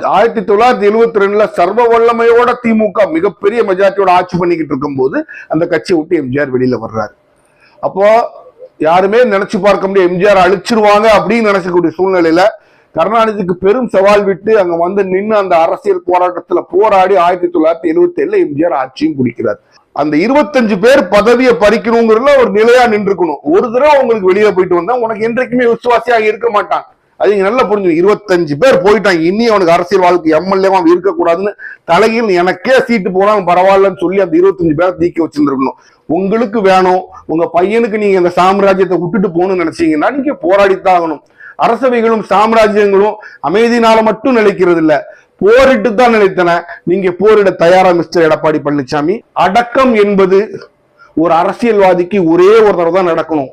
1972 சர்வ வல்லமையோட திமுக மிகப்பெரிய மெஜாரிட்டியோட ஆட்சி பண்ணிக்கிட்டு இருக்கும் போது அந்த கட்சியை விட்டு எம்ஜிஆர் வெளியில வர்றாரு. அப்போ யாருமே நினைச்சு பார்க்க முடியாது எம்ஜிஆர் அழிச்சிருவாங்க அப்படின்னு நினைச்சக்கூடிய சூழ்நிலையில கருணாநிதிக்கு பெரும் சவால் விட்டு அங்க வந்து நின்று அந்த அரசியல் போராட்டத்துல போராடி 1977 எம்ஜிஆர் ஆட்சியும் பிடிக்கிறார். அந்த 25 பேர் பதவியை பறிக்கணுங்கிறதுல ஒரு நிலையா நின்றுக்கணும். ஒரு தடவை உங்களுக்கு வெளியே போயிட்டு வந்தா உனக்கு என்றைக்குமே விசுவாசியாக இருக்க மாட்டான். அது இங்க நல்லா புரிஞ்சு. 25 பேர் போயிட்டாங்க, இனி அவனுக்கு அரசியல் வாழ்க்கை எம்எல்ஏவா இருக்கக்கூடாதுன்னு தலையில் எனக்கே சீட்டு போனாலும் பரவாயில்லன்னு சொல்லி அந்த 25 பேரை தீக்கி வச்சிருந்துருக்கணும். உங்களுக்கு வேணும், உங்க பையனுக்கு நீங்க இந்த சாம்ராஜ்யத்தை விட்டுட்டு போகணும்னு நினைச்சீங்கன்னா நீங்க போராடித்தான் ஆகணும். அரசவைகளும் சாம்ராஜ்யங்களும் அமைதினால மட்டும் நிலைக்கிறது இல்ல, போரிட்டு தான் நிலைத்தன. நீங்க போரிட தயாரா மிஸ்டர் எடப்பாடி பழனிசாமி? அடக்கம் என்பது ஒரு அரசியல்வாதிக்கு ஒரே ஒரு தடவை தான் நடக்கணும்.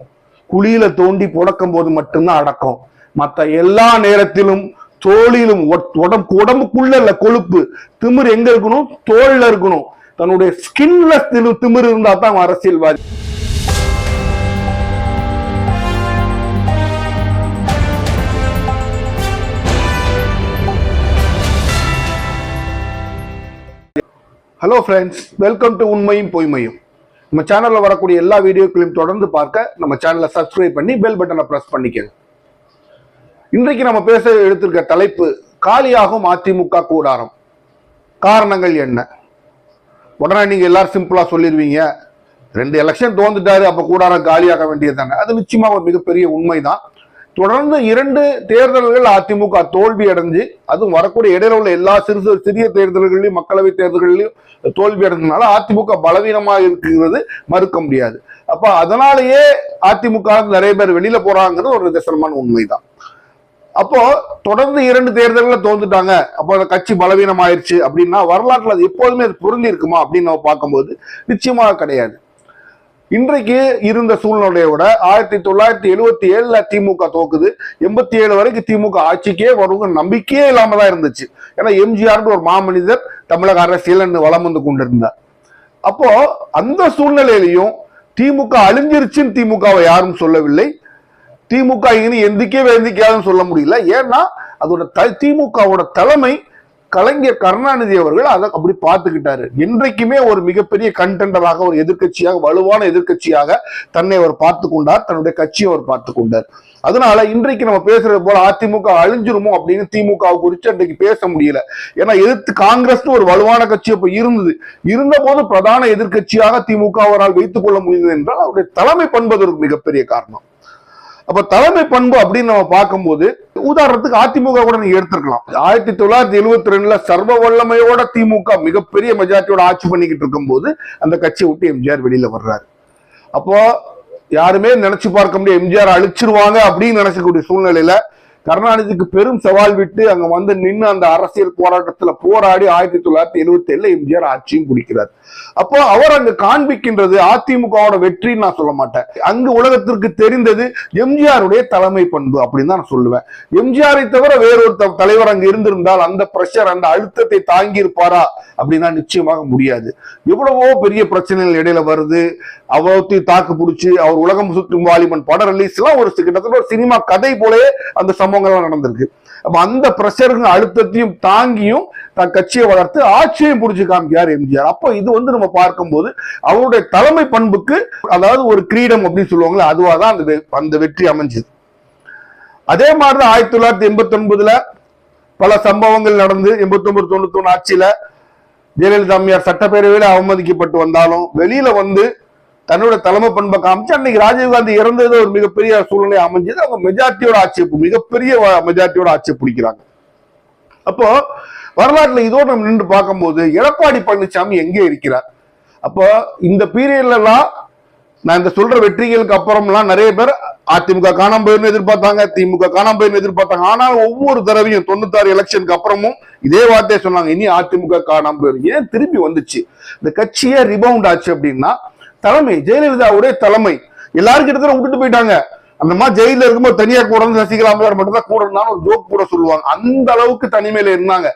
குழியில தோண்டி புடக்கும் போது மட்டும்தான் அடக்கம். மற்ற எல்லா நேரத்திலும் தோளிலும் உடம்புக்குள்ள இல்ல கொழுப்பு திமிர் எங்க இருக்கணும்? தோல்ல இருக்கணும். தன்னுடைய ஸ்கின்ல திமிர் இருந்தா தான் அரசியல்வாதி. ஹலோ ஃப்ரெண்ட்ஸ், வெல்கம் டு உண்மையும் பொய்மையும். நம்ம சேனல்ல வரக்கூடிய எல்லா வீடியோக்களையும் தொடர்ந்து பார்க்க நம்ம சேனலை சப்ஸ்கிரைப் பண்ணி பெல் பட்டனை பிரஸ் பண்ணிக்கங்க. இன்றைக்கு நம்ம பேச எடுத்திருக்க தலைப்பு காலியாகும் அதிமுக கூடாரம். காரணங்கள் என்ன? உடனே நீங்க எல்லாரும் சிம்பிளா சொல்லிடுவீங்க, 2 எலெக்ஷன் தோந்துட்டாரு, அப்ப கூடாரம் காலியாக வேண்டியது தானே. அது நிச்சயமா ஒரு மிகப்பெரிய உண்மைதான். தொடர்ந்து 2 தேர்தல்கள் அதிமுக தோல்வி அடைஞ்சு, அதுவும் வரக்கூடிய இடையில உள்ள எல்லா சிறிய தேர்தல்களையும் மக்களவை தேர்தல்களையும் தோல்வி அடைஞ்சதுனால அதிமுக பலவீனமா இருக்கிறது மறுக்க முடியாது. அப்ப அதனாலேயே அதிமுக நிறைய பேர் வெளியில போறாங்கிறது ஒரு நிதர்சனமான உண்மைதான். அப்போ தொடர்ந்து 2 தேர்தல்களை தோந்துட்டாங்க, அப்போ அந்த கட்சி பலவீனம் ஆயிடுச்சு அப்படின்னா வரலாற்றுல அது எப்போதுமே அது பொருந்தி இருக்குமா அப்படின்னு நம்ம பார்க்கும்போது நிச்சயமாக கிடையாது. இன்றைக்கு இருந்த சூழ்நிலையை விட 1977 திமுக தோக்குது. 87 வரைக்கும் திமுக ஆட்சிக்கே வருங்க நம்பிக்கையே இல்லாம தான் இருந்துச்சு. ஏன்னா எம்ஜிஆர் ஒரு மாமனிதர் தமிழக அரசியல் வளம் வந்து கொண்டிருந்தார். அப்போ அந்த சூழ்நிலையிலையும் திமுக அழிஞ்சிருச்சுன்னு திமுகவை யாரும் சொல்லவில்லை. திமுக இனி எந்திக்காதுன்னு சொல்ல முடியல. ஏன்னா அதோட திமுகவோட தலைமை கலைஞர் கருணாநிதி அவர்கள் அதை அப்படி பார்த்துக்கிட்டாரு. என்றைக்குமே ஒரு மிகப்பெரிய கண்டெண்டராக, ஒரு எதிர்கட்சியாக, வலுவான எதிர்கட்சியாக தன்னை அவர் பார்த்து கொண்டார், தன்னுடைய கட்சியை அவர் பார்த்து கொண்டார். அதனால இன்றைக்கு நம்ம பேசுறது போல அதிமுக அழிஞ்சிருமோ அப்படின்னு திமுக குறித்து அன்றைக்கு பேச முடியல. ஏன்னா எதிர்த்து காங்கிரஸ் ஒரு வலுவான கட்சி இப்ப இருந்த போது பிரதான எதிர்கட்சியாக திமுக அவரால் வைத்துக் கொள்ள முடியுது என்றால் அவருடைய தலைமை பண்பது ஒரு மிகப்பெரிய காரணம். அப்ப தலைமை பண்பு அப்படின்னு நம்ம பார்க்கும்போது உதாரணத்துக்கு அதிமுக கூட நீங்க எடுத்துக்கலாம். 1972 சர்வ வல்லமையோட திமுக மிகப்பெரிய மெஜாரிட்டியோட ஆட்சி பண்ணிக்கிட்டு இருக்கும் போது அந்த கட்சியை விட்டு எம்ஜிஆர் வெளியில வர்றாரு. அப்போ யாருமே நினைச்சு பார்க்க முடியாது எம்ஜிஆர் அழிச்சிருவாங்க அப்படின்னு நினைச்சக்கூடிய சூழ்நிலையில கருணாநிதிக்கு பெரும் சவால் விட்டு அங்க வந்து நின்று அந்த அரசியல் போராட்டத்துல போராடி 1977 எம்ஜிஆர் ஆட்சியும் பிடிக்கிறார். அப்போ அவர் அங்க காண்பிக்கின்றது அதிமுகவோட வெற்றின்னு நான் சொல்ல மாட்டேன். அங்கு உலகத்திற்கு தெரிந்தது எம்ஜிஆருடைய தலைமை பண்பு அப்படின்னு தான் நான் சொல்லுவேன். எம்ஜிஆரை தவிர வேறொரு தலைவர் அங்கு இருந்திருந்தால் அந்த பிரஷர், அந்த அழுத்தத்தை தாங்கி இருப்பாரா அப்படின்னா நிச்சயமாக முடியாது. எவ்வளவோ பெரிய பிரச்சனைகள் இடையில வருது, அவ்வளோத்தையும் தாக்கு பிடிச்சி அவர் உலகம் சுற்றும் வாலிபன் பட ரிலீஸ் எல்லாம் ஒரு கிட்டத்தட்ட ஒரு சினிமா கதை போலயே அந்த சம்பவங்கள்லாம் நடந்திருக்கு. அப்ப அந்த பிரஷருக்கு அழுத்தத்தையும் தாங்கியும் தன் கட்சியை வளர்த்து ஆட்சியையும் புடிச்சு காமிக்கிறார் எம்ஜிஆர். அப்போ இது வந்து நம்ம பார்க்கும்போது அவருடைய தலைமை பண்புக்கு, அதாவது ஒரு கிரீடம் அப்படின்னு சொல்லுவாங்களே, அதுவாதான் அந்த வெற்றி அமைஞ்சது. அதே மாதிரிதான் 1989 பல சம்பவங்கள் நடந்து 89, 91 ஆட்சியில ஜெயலலிதா அம்மையார் சட்டப்பேரவையில அவமதிக்கப்பட்டு வந்தாலும் வெளியில வந்து தன்னோட தலைமை பண்பை காமிச்சு அன்னைக்கு ராஜீவ்காந்தி இறந்தது ஒரு மிகப்பெரிய சூழ்நிலை அமைஞ்சது. அவங்க மெஜாரிட்டியோட ஆட்சியை, மிகப்பெரிய மெஜாரிட்டியோட ஆட்சியை பிடிக்கிறாங்க. அப்போ வரலாற்றுல இதோடு நம்ம நின்று பார்க்கும்போது எடப்பாடி பழனிசாமி எங்கே இருக்கிறார்? அப்போ இந்த பீரியட்ல எல்லாம் நான் இந்த சொல்ற வெற்றிகளுக்கு அப்புறம்லாம் நிறைய பேர் அதிமுக காணாம போயிருந்து எதிர்பார்த்தாங்க, திமுக காணாம போயிருந்து எதிர்பார்த்தாங்க. ஆனால் ஒவ்வொரு தடவையும் 96 எலெக்ஷனுக்கு அப்புறமும் இதே வார்த்தையை சொன்னாங்க, இனி அதிமுக காணாம போயிரு. ஏன் திரும்பி வந்துச்சு? இந்த கட்சியே ரிபவுண்ட் ஆச்சு அப்படின்னா தலைமை, ஜெயலலிதாவுடைய தலைமை எல்லாரும் கிட்டத்தட்ட விட்டுட்டு போயிட்டாங்க. அந்த மாதிரி ஜெயில இருக்கும்போது தனியா கூட சசிகலா மட்டும் தான் கூட இருந்தாலும் ஒரு ஜோக் கூட சொல்லுவாங்க. அந்த அளவுக்கு தனிமையில இருந்தாங்க.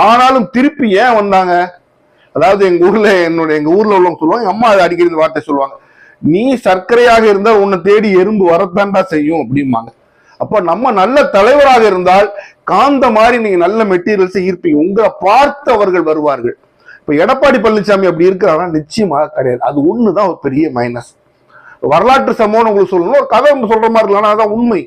ஆனாலும் திருப்பி ஏன் வந்தாங்க? அதாவது எங்க ஊர்ல உள்ளவங்க சொல்லுவாங்க, எங்க அம்மா அடிக்கடி இந்த வார்த்தை சொல்லுவாங்க, நீ சர்க்கரையாக இருந்தால் உன்னை தேடி எறும்பு வரத்தாண்டா செய்யும் அப்படிம்பாங்க. அப்ப நம்ம நல்ல தலைவராக இருந்தால் காந்த மாதிரி நீங்க நல்ல மெட்டீரியல்ஸ் ஈர்ப்பீங்க, உங்களை பார்த்து அவர்கள் வருவார்கள். இப்ப எடப்பாடி பழனிசாமி அப்படி இருக்கிறாங்கன்னா நிச்சயமாக கிடையாது. அது ஒண்ணுதான் ஒரு பெரிய மைனஸ். வரலாற்று சம்பவம் உங்களுக்கு சொல்லணும், ஒரு கதை சொல்ற மாதிரி இல்லைன்னா அதான் உண்மை.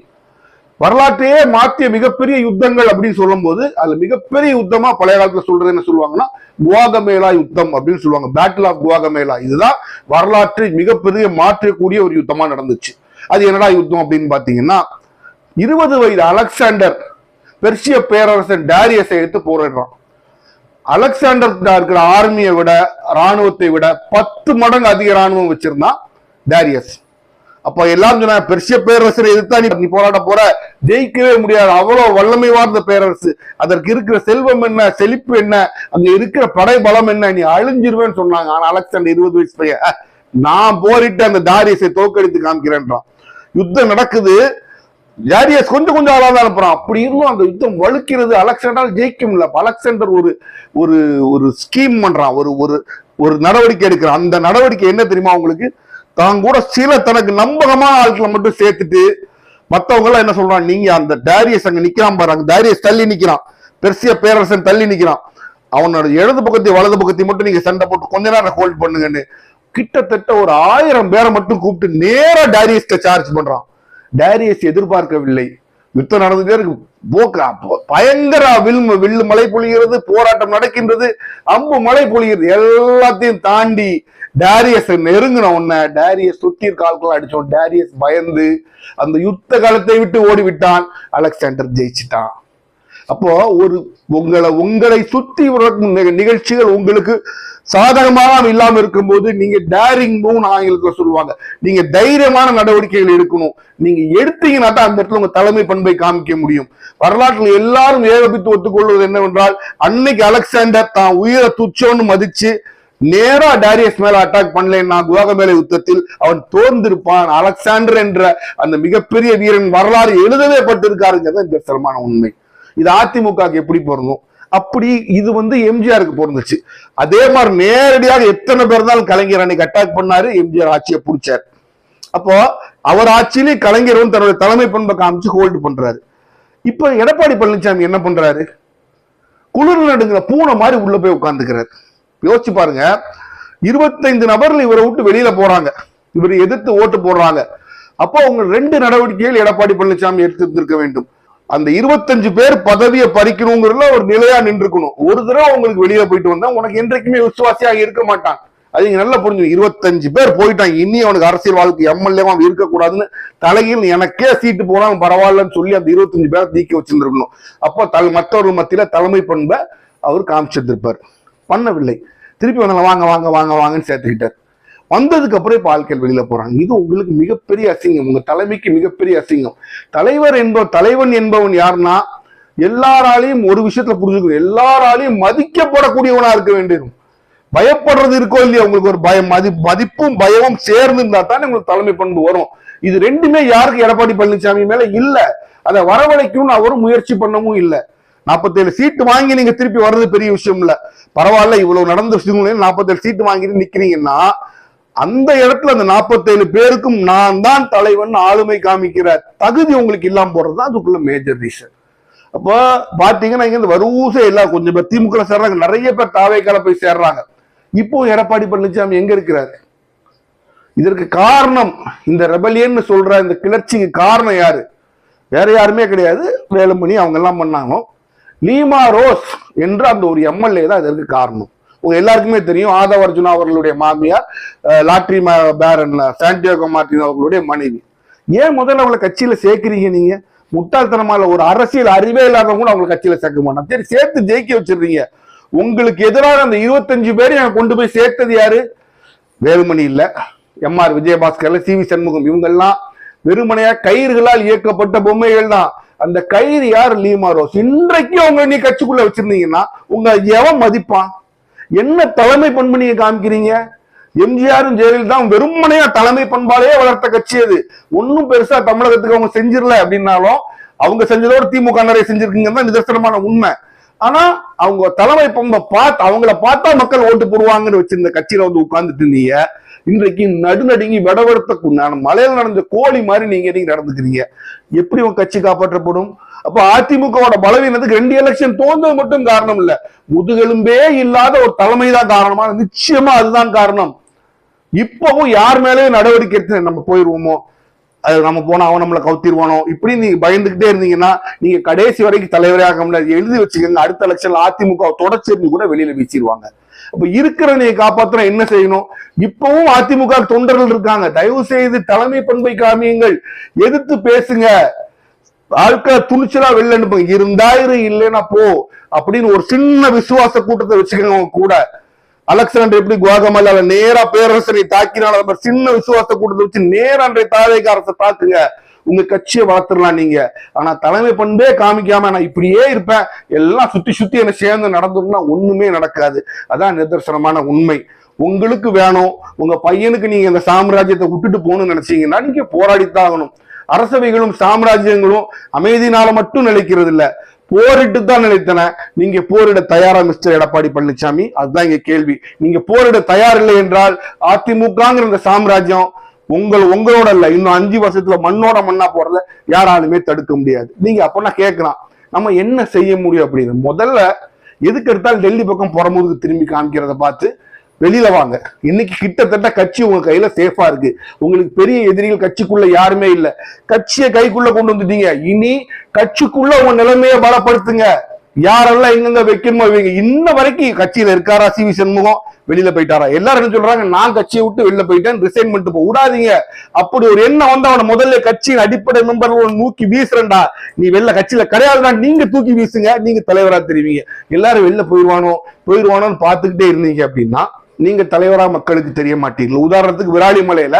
வரலாற்றையே மாற்றிய மிகப்பெரிய யுத்தங்கள் அப்படின்னு சொல்லும் போது அதுல மிகப்பெரிய யுத்தமா பழைய காலத்துல சொல்றது என்ன சொல்லுவாங்கன்னா குவாகமேலா யுத்தம் அப்படின்னு சொல்லுவாங்க. Battle of Gaugamela. இதுதான் வரலாற்றை மிகப்பெரிய மாற்றக்கூடிய ஒரு யுத்தமா நடந்துச்சு. அது என்னடா யுத்தம் அப்படின்னு பாத்தீங்கன்னா, 20 வயது அலெக்சாண்டர் பெர்சிய பேரரசன் டாரியஸை எடுத்து போரிடுறான். அலெக்சாண்டர் இருக்கிற ஆர்மியை விட, ராணுவத்தை விட 10 மடங்கு அதிக ராணுவம் வச்சிருந்தான் டாரியஸ். அப்ப எல்லாரும் சொன்னா பெர்சிய பேரரசரை எதிர்த்தா நீ போராட போற, ஜெயிக்கவே முடியாது, அவ்வளவு வல்லமை வாய்ந்த பேரரசு, அதற்கு இருக்கிற செல்வம் என்ன, செழிப்பு என்ன, அங்க இருக்கிற படை பலம் என்ன, நீ அழிஞ்சிருவேன்னு சொன்னாங்க. ஆனா அலெக்சாண்டர் 20 வயசு பையன், நான் போரிட்டு அந்த டாரியஸை தோக்கடித்து காமிக்கிறேன்றான். யுத்தம் நடக்குது, டாரியஸ் கொஞ்சம் கொஞ்சம் ஆளாதான் அனுப்புறான். அப்படி இருந்தும் அந்த யுத்தம் வலுக்கிறது, அலெக்சாண்டர் ஜெயிக்க முடியல. அலெக்சாண்டர் ஒரு ஒரு ஒரு ஸ்கீம் பண்றான், ஒரு ஒரு நடவடிக்கை எடுக்கிறான். அந்த நடவடிக்கை என்ன தெரியுமா உங்களுக்கு? தான் கூட சில தனக்கு நம்பகமான ஆட்களை மட்டும் சேர்த்துட்டு மத்தவங்க எல்லாம் என்ன சொல்றான், நீங்க அந்த டாரியஸ் அங்க நிக்கிறான் பாரு, அங்க டாரியஸ் தள்ளி நிக்கிறான், பெர்சிய பேரரசன் தள்ளி நிக்கிறான், அவனோட இடது பக்கத்தையும் வலது பக்கத்தையும் மட்டும் நீங்க சண்டை போட்டு கொஞ்ச நேரம் ஹோல்ட் பண்ணுங்கன்னு கிட்டத்தட்ட ஒரு 1000 பேரை மட்டும் கூப்பிட்டு நேரா டாரியஸ்ட சார்ஜ் பண்றான். டாரியஸ் எதிர்பார்க்கவில்லை. யுத்தம் நடந்துட்டே இருக்கு, பயங்கர வில்லு மழை பொழிகிறது, போராட்டம் நடக்கின்றது, அம்பு மழை பொழிகிறது. எல்லாத்தையும் தாண்டி டாரியஸ் நெருங்கின உடனே டாரியஸ் சுத்தி கால்கள் அடிச்சோம். டாரியஸ் பயந்து அந்த யுத்த காலத்தை விட்டு ஓடிவிட்டான். அலெக்சாண்டர் ஜெயிச்சிட்டான். அப்போ ஒரு உங்களை சுத்தி நிகழ்ச்சிகள் உங்களுக்கு சாதகமாக இல்லாம இருக்கும்போது நீங்க டேரிங் மூவ் ஆங்கிலத்துல சொல்லுவாங்க, நீங்க தைரியமான நடவடிக்கைகள் எடுக்கணும். நீங்க எடுத்தீங்கன்னா தான் அந்த இடத்துல உங்க தலைமை பண்பை காமிக்க முடியும். வரலாற்றுல எல்லாரும் ஏகபித்து ஒத்துக்கொள்வது என்னவென்றால், அன்னைக்கு அலெக்சாண்டர் தான் உயிரை துச்சோன்னு மதிச்சு நேரா டாரியஸ் மேல அட்டாக் பண்ணலன்னா குவாகமேலா யுத்தத்தில் அவன் தோர்ந்திருப்பான். அலெக்சாண்டர் என்ற அந்த மிகப்பெரிய வீரன் வரலாறு எழுதவே பட்டிருக்காருங்கிறது நிதர்சனமான உண்மை. இது அதிமுக எப்படி பொருந்தும்? அப்படி இது எம்ஜிஆருக்கு பொருந்துச்சு. அதே மாதிரி நேரடியாக எத்தனை பேர் தான் கலைஞர் அன்னைக்கு அட்டாக் பண்ணாரு, எம்ஜிஆர் ஆட்சியை பிடிச்சார். அப்போ அவர் ஆட்சியிலே கலைஞர் தன்னுடைய தலைமை பண்பை காமிச்சு ஹோல்டு பண்றாரு. இப்ப எடப்பாடி பழனிசாமி என்ன பண்றாரு? குளிர் நடுங்கிற பூனை மாதிரி உள்ள போய் உட்கார்ந்துக்கிறார். யோசிச்சு பாருங்க, 25 நபர்கள் இவரை விட்டு வெளியில போறாங்க, இவரை எதிர்த்து ஓட்டு போடுறாங்க. அப்போ அவங்க 2 நடவடிக்கைகள் எடப்பாடி பழனிசாமி எடுத்திருக்க வேண்டும். அந்த 25 பேர் பதவியை பறிக்கணுங்கிறதுல ஒரு நிலையா நின்றுக்கணும். ஒரு தடவை உங்களுக்கு வெளியில போயிட்டு வந்தா உனக்கு என்றைக்குமே விசுவாசியாக இருக்க மாட்டான். அது நீங்க நல்லா புரிஞ்சு. 25 பேர் போயிட்டாங்க, இனி அவனுக்கு அரசியல் வாழ்க்கை எம்எல்ஏவா இருக்கக்கூடாதுன்னு தலையில் எனக்கே சீட்டு போனாலும் பரவாயில்லன்னு சொல்லி அந்த 25 பேரை நீக்கி வச்சிருந்திருக்கணும். அப்போ மற்றவர்கள் மத்தியில தலைமை பண்பை அவர் காமிச்சிருந்திருப்பார். பண்ணவில்லை. திருப்பி வந்தாங்க, வாங்க வாங்க வாங்க வாங்கன்னு சேர்த்துக்கிட்டார். வந்ததுக்கு அப்புறம் இப்ப ஆட்கள் வெளியில போறாங்க. இது உங்களுக்கு மிகப்பெரிய அசிங்கம், உங்க தலைமைக்கு மிகப்பெரிய அசிங்கம். தலைவன் என்பவன் யாருன்னா எல்லாராலையும் ஒரு விஷயத்துல புரிஞ்சுக்கணும், எல்லாராலையும் மதிக்கப்படக்கூடியவனா இருக்க வேண்டியது. பயப்படுறது இருக்கோ இல்லையா, உங்களுக்கு ஒரு மதிப்பும் பயமும் சேர்ந்து இருந்தா தானே உங்களுக்கு தலைமை பண்பு வரும். இது ரெண்டுமே யாருக்கு எடப்பாடி பழனிசாமி மேல இல்ல. அதை வரவழைக்கும்னு அவரும் முயற்சி பண்ணவும் இல்லை. 47 சீட்டு வாங்கி நீங்க திருப்பி வர்றது பெரிய விஷயம் இல்ல, பரவாயில்ல. இவ்வளவு நடந்த விஷயங்களையும் 47 சீட்டு வாங்கிட்டு நிக்கிறீங்கன்னா அந்த இடத்துல அந்த 47 பேருக்கும் நான் தான் தலைவன் ஆளுமை காமிக்கிற தகுதி உங்களுக்கு இல்லாம போறதுதான் அதுக்குள்ள மேஜர் ரீசன். அப்போ பாத்தீங்கன்னா இங்க இந்த வரூசே எல்லாம் கொஞ்சம் பேர் திமுக சேர்றாங்க, நிறைய பேர் தாவேக்கால போய் சேர்றாங்க. இப்போ எடப்பாடி பழனிசாமி எங்க இருக்கிறாரு? இதற்கு காரணம் இந்த ரெபலியன் சொல்ற இந்த கிளர்ச்சிக்கு காரணம் யாரு? வேற யாருமே கிடையாது, வேலுமணி அவங்க எல்லாம் பண்ணாங்க. லீமா ரோஸ் என்ற அந்த ஒரு எம்எல்ஏ தான் இதற்கு காரணம். உங்க எல்லாருக்குமே தெரியும், ஆதவ அர்ஜுனா அவர்களுடைய மாமியார் லாட்ரி பேரன் சாண்டியாகோ மார்டின் அவர்களுடைய மனைவி. ஏன் முதல்ல அவங்களை கட்சியில சேர்க்கிறீங்க? நீங்க முட்டாள்தனமான ஒரு அரசியல் அறிவே இல்லாத கூட அவங்களை கட்சியில சேர்க்க மாட்டாங்க. சரி, சேர்த்து ஜெயிக்க வச்சிருக்கீங்க. உங்களுக்கு எதிராக அந்த 25 பேரையும் கொண்டு போய் சேர்த்தது யாரு? வேலுமணி இல்ல, எம்ஆர் விஜயபாஸ்கர்ல, சிவி சண்முகம், இவங்கெல்லாம் வெறுமனையா கயிறுகளால் இயக்கப்பட்ட பொம்மைகள் தான். அந்த கயிறு யார்? Lima rose. இன்றைக்கு அவங்க நீ கட்சிக்குள்ள வச்சிருந்தீங்கன்னா உங்க எவன் மதிப்பான்? என்ன தலைமை பண்பு நீங்க காமிக்கிறீங்க? எம்ஜிஆரும் ஜெயலலிதா வெறுமனையா தலைமை பண்பாலே வளர்த்த கட்சி அது. ஒன்னும் பெருசா தமிழகத்துக்கு அவங்க செஞ்சிடல அப்படின்னாலும் அவங்க செஞ்சதோட திமுக நிறைய செஞ்சிருக்கீங்க தான் நிதர்சனமான உண்மை. ஆனா அவங்க தலைமை பண்பை பார்த்து அவங்கள பார்த்தா மக்கள் ஓட்டு போடுவாங்கன்னு வச்சிருந்த கட்சியில வந்து உட்கார்ந்துட்டு இருந்தீங்க. இன்றைக்கு நடுநடுங்கி விடவெடுத்த மலையில நடந்த கோழி மாதிரி நீங்க நடந்துக்கிறீங்க. எப்படி உங்க கட்சி காப்பாற்றப்படும்? அப்ப அதிமுகவோட பலவீனத்துக்கு 2 எலெக்ஷன் தோன்றது மட்டும் காரணம் இல்ல, முதுகெலும்பே இல்லாத ஒரு தலைமைதான் காரணமா? நிச்சயமா அதுதான் காரணம். இப்பவும் யார் மேலேயும் நடவடிக்கை எடுத்து நம்ம போயிருவோமோ, அது நம்ம போனா அவன் நம்மளை கவுத்திடுவானோ, இப்படி நீங்க பயந்துகிட்டே இருந்தீங்கன்னா நீங்க கடைசி வரைக்கும் தலைவரே ஆக முடியாது. எழுதி வச்சுக்கோங்க, அடுத்த எலெக்ஷன்ல அதிமுக தொடர்ச்சி கூட வெளியில வீசிடுவாங்க. அப்ப இருக்கிற நீங்க காப்பாற்ற என்ன செய்யணும்? இப்பவும் அதிமுக தொண்டர்கள் இருக்காங்க, தயவு செய்து தலைமை பண்பை காமியுங்கள், எதிர்த்து பேசுங்க, ஆட்களை துணிச்சலா வெளில அனுப்புங்க. இருந்தாயிரு இல்லைன்னா போ அப்படின்னு ஒரு சின்ன விசுவாச கூட்டத்தை வச்சுக்கோங்க. கூட அலெக்சாண்டர் எப்படி குவாகமலால நேரா பேரரசரை தாக்கினால சின்ன விசுவாச கூட்டத்தை வச்சு நேரா அன்றைய தாவேக அரசை தாக்குங்க, உங்க கட்சியை வளர்த்துடலாம் நீங்க. ஆனா தலைமை பண்பே காமிக்காம நான் இப்படியே இருப்பேன், எல்லாம் சுத்தி சுத்தி என்ன சேர்ந்து நடந்தோம்னா ஒண்ணுமே நடக்காது. அதான் நிதர்சனமான உண்மை. உங்களுக்கு வேணும், உங்க பையனுக்கு நீங்க இந்த சாம்ராஜ்யத்தை விட்டுட்டு போகணும்னு நினைச்சீங்கன்னா நீங்க போராடித்தான் ஆகணும். அரசவைகளும் சாம்ராஜ்யங்களும் அமைதினால மட்டும் நிலைக்கிறது இல்ல, போரிட்டு தான் நினைத்தன. நீங்க போரிட தயாரா மிஸ்டர் எடப்பாடி பழனிசாமி? அதுதான் இங்க கேள்வி. நீங்க போரிட தயார் இல்லை என்றால் அதிமுகங்கிற இந்த சாம்ராஜ்யம் உங்களோட இல்ல, இன்னும் 5 வருஷத்துல மண்ணோட மண்ணா போறத யாராலுமே தடுக்க முடியாது. நீங்க அப்பனா கேட்கலாம், நம்ம என்ன செய்ய முடியும் அப்படின்னு. முதல்ல எதுக்கு எடுத்தாலும் டெல்லி பக்கம் புறமுதுகு திரும்பி காமிக்கிறத பார்த்து வெளியில வாங்க. இன்னைக்கு கிட்டத்தட்ட கட்சி உங்க கையில சேஃபா இருக்கு. உங்களுக்கு பெரிய எதிரிகள் கட்சிக்குள்ள யாருமே இல்ல, கட்சியை கைக்குள்ள கொண்டு வந்துட்டீங்க. இனி கட்சிக்குள்ள உங்க நிலைமையை பலப்படுத்துங்க. யாரெல்லாம் எங்கெங்க வைக்கணுமோ வைங்க. இன்ன வரைக்கும் கட்சியில இருக்காரா சி.வி. சண்முகம்? வெளியில போயிட்டாரா? எல்லாரும் என்ன சொல்றாங்க, நான் கட்சியை விட்டு வெளில போயிட்டேன், ரிசைன் பண்ணிட்டு போக விடாதீங்க. அப்படி ஒரு எண்ணம் வந்து அவனை முதல்ல கட்சியின் அடிப்படை மெம்பர்கள் நூக்கி வீசுறா, நீ வெளில கட்சியில கிடையாதுடா, நீங்க தூக்கி வீசுங்க, நீங்க தலைவரா தெரிவிங்க. எல்லாரும் வெளில போயிடுவானோன்னு பாத்துக்கிட்டே இருந்தீங்க அப்படின்னா நீங்க தலைவரா மக்களுக்கு தெரிய மாட்டீர்கள். உதாரணத்துக்கு விராலிமலையில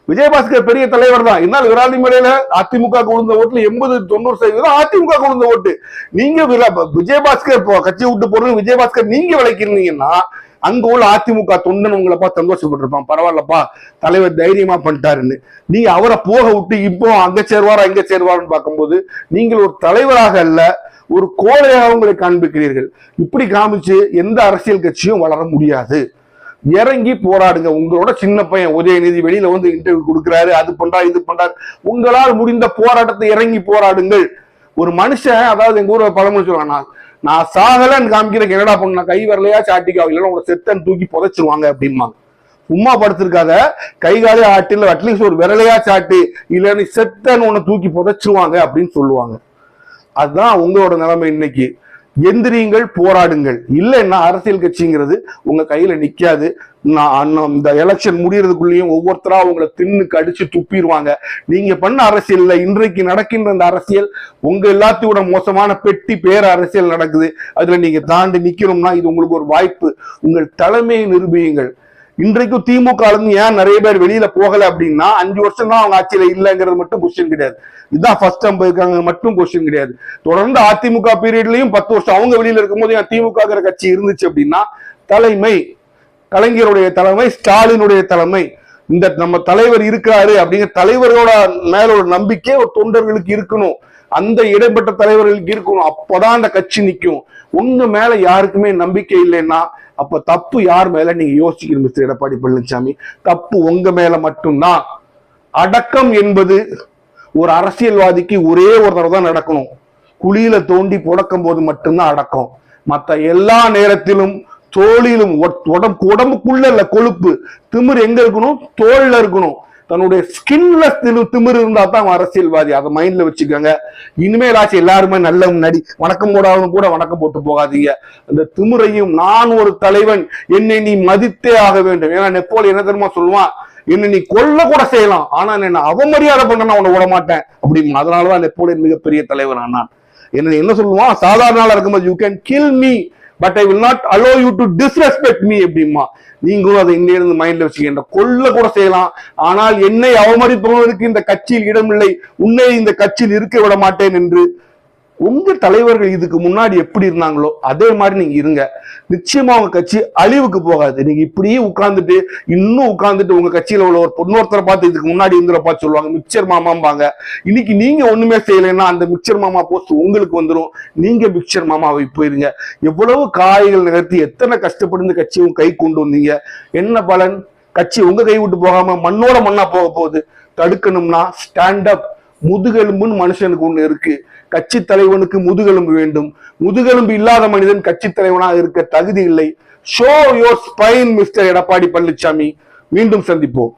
விஜயபாஸ்கர் பெரிய தலைவர் தான், இருந்தாலும் விராலிமலையில அதிமுக விழுந்த ஓட்டுல 80-90% அதிமுக விழுந்த ஓட்டு. நீங்க விஜயபாஸ்கர் கட்சி விட்டு போறது விஜயபாஸ்கர் நீங்க விளைக்கிறீங்கன்னா அங்க உள்ள அதிமுக தொண்டன் உங்களை பார்த்து சந்தோஷப்பட்டிருப்பான், பரவாயில்லப்பா தலைவர் தைரியமா பண்ணிட்டாருன்னு. நீங்க அவரை போக விட்டு இப்போ அங்க சேருவாருன்னு பார்க்கும்போது நீங்கள் ஒரு தலைவராக அல்ல, ஒரு கோழையாக உங்களை காண்பிக்கிறீர்கள். இப்படி காமிச்சு எந்த அரசியல் கட்சியும் வளர முடியாது. இறங்கி போராடுங்க. உங்களோட சின்ன பையன் உதயநிதி வெளியில வந்து இன்டர்வியூ கொடுக்கிறாரு, அது பண்றாரு இது பண்றாரு, உங்களால் முடிந்த போராட்டத்தை இறங்கி போராடுங்கள். ஒரு மனுஷன், அதாவது எங்க ஊர்ல பழமொழி சொல்லுவாங்க, நான் சாகலன்னு காமிக்கிறேன், என்னடா பண்ண கை வரலையா சாட்டிக்கா, இல்லைன்னா உங்களை செத்தன் தூக்கி புதைச்சிருவாங்க அப்படிம்பாங்க. சும்மா படுத்திருக்காத, கை காலே ஆட்டில் அட்லீஸ்ட் ஒரு விரலையா சாட்டு, இல்லைன்னு செத்தன் உன்னை தூக்கி புதைச்சிருவாங்க அப்படின்னு சொல்லுவாங்க. அதுதான் உங்களோட நிலைமை இன்னைக்கு. எந்திரியுங்கள், போராடுங்கள். இல்லைன்னா அரசியல் கட்சிங்கிறது உங்க கையில நிக்காது. இந்த எலெக்ஷன் முடியறதுக்குள்ளேயும் ஒவ்வொருத்தரா உங்களை தின்னு கடிச்சு துப்பிடுவாங்க. நீங்க பண்ண அரசியல் இன்றைக்கு நடக்கின்ற அந்த அரசியல் உங்க எல்லாத்தையோட மோசமான பெட்டி பேர அரசியல் நடக்குது. அதுல நீங்க தாண்டி நிக்கணும்னா இது உங்களுக்கு ஒரு வாய்ப்பு. உங்கள் தலைமையை நிரூபியுங்கள். இன்றைக்கும் திமுக ஏன் நிறைய பேர் வெளியில போகல அப்படின்னா 5 வருஷம் தான் அவங்க ஆட்சியில இல்லைங்கிறது மட்டும் கொஸ்டின் கிடையாது. இதுதான் ஃபர்ஸ்ட் டைம் போயிருக்காங்க மட்டும் கொஸ்டின் கிடையாது. தொடர்ந்து அதிமுக பீரியட்லயும் 10 வருஷம் அவங்க வெளியில இருக்கும் போது ஏன் திமுக கட்சி இருந்துச்சு அப்படின்னா, தலைமை கலைஞருடைய தலைமை, ஸ்டாலினுடைய தலைமை, இந்த நம்ம தலைவர் இருக்கிறாரு அப்படிங்கிற தலைவர்களோட மேல ஒரு நம்பிக்கை ஒரு தொண்டர்களுக்கு இருக்கணும், அந்த இடைப்பட்ட தலைவர்களுக்கு இருக்கணும். அப்பதான் அந்த கட்சி நிற்கும். உங்க மேல யாருக்குமே நம்பிக்கை இல்லைன்னா அப்ப தப்பு யார் மேல நீங்க யோசிக்கணும் மிஸ்டர் எடப்பாடி பழனிசாமி. தப்பு உங்க மேல மட்டும்தான். அடக்கம் என்பது ஒரு அரசியல்வாதிக்கு ஒரே ஒரு தடவை தான் நடக்கணும். குழியில தோண்டி புடக்கும் போது மட்டும்தான் அடக்கம். மற்ற எல்லா நேரத்திலும் தோளிலும் உடம்புக்குள்ள இல்ல கொழுப்பு திமிர் எங்க இருக்கணும்? தோல்ல இருக்கணும். தன்னுடைய ஸ்கின்ல திமிர் இருந்தா தான் அரசியல்வாதி. அதை மைண்ட்ல வச்சுக்கோங்க. இனிமேலாச்சும் எல்லாருமே நல்ல முன்னாடி வணக்கம் போடாமல் கூட வணக்கம் போட்டு போகாதீங்க. அந்த திமிரையும், நான் ஒரு தலைவன், என்னை நீ மதித்தே ஆக வேண்டும். ஏன்னா நெப்போலியன் என்ன தெரியுமா சொல்லுவான், என்ன நீ கொல்ல கூட செய்யலாம், ஆனா என்ன அவமரியாதை பண்ண உன்னை விட மாட்டேன் அப்படின்னு. அதனாலதான் நெப்போலியன் மிகப்பெரிய தலைவர் ஆனான். என்ன சொல்லுவான், சாதாரண நாளா இருக்கும்போது you can kill me but I will not allow you to disrespect me அப்படிமா. நீங்களும் அதை இன்னிலிருந்து மைண்ட்ல வச்சுக்க. கொல்ல கூட செய்யலாம், ஆனால் என்னை அவமதிப்பவனுக்கு இந்த கட்சியில் இடமில்லை, உன்னை இந்த கட்சியில் இருக்க விட மாட்டேன் என்று உங்க தலைவர்கள் இதுக்கு முன்னாடி எப்படி இருந்தாங்களோ அதே மாதிரி நீங்க இருங்க. நிச்சயமா உங்க கட்சி அழிவுக்கு போகாது. நீங்க இப்படியே உட்கார்ந்துட்டு உங்க கட்சியில உள்ள ஒரு பொண்ணொருத்தரை பார்த்து இதுக்கு முன்னாடி இருந்துற பார்த்து சொல்லுவாங்க மிக்சர் மாமாம்பாங்க. இன்னைக்கு நீங்க ஒண்ணுமே செய்யலைன்னா அந்த மிக்சர் மாமா போஸ்ட் உங்களுக்கு வந்துடும். நீங்க மிக்சர் மாமாவை போயிருங்க. எவ்வளவு காய்கள் நிகழ்த்தி எத்தனை கஷ்டப்பட்டு கட்சியும் கை கொண்டு வந்தீங்க. என்ன பலன்? கட்சி உங்க கை விட்டு போகாம மண்ணோட மண்ணா போக போகுது. தடுக்கணும்னா ஸ்டாண்ட் அப். முதுகெலும்புன்னு மனுஷனுக்கு ஒண்ணு இருக்கு. கட்சி தலைவனுக்கு முதுகெலும்பு வேண்டும். முதுகெலும்பு இல்லாத மனிதன் கட்சி தலைவனாக இருக்க தகுதி இல்லை. Show your spine mister Edappadi Palaniswami. மீண்டும் சந்திப்போம்.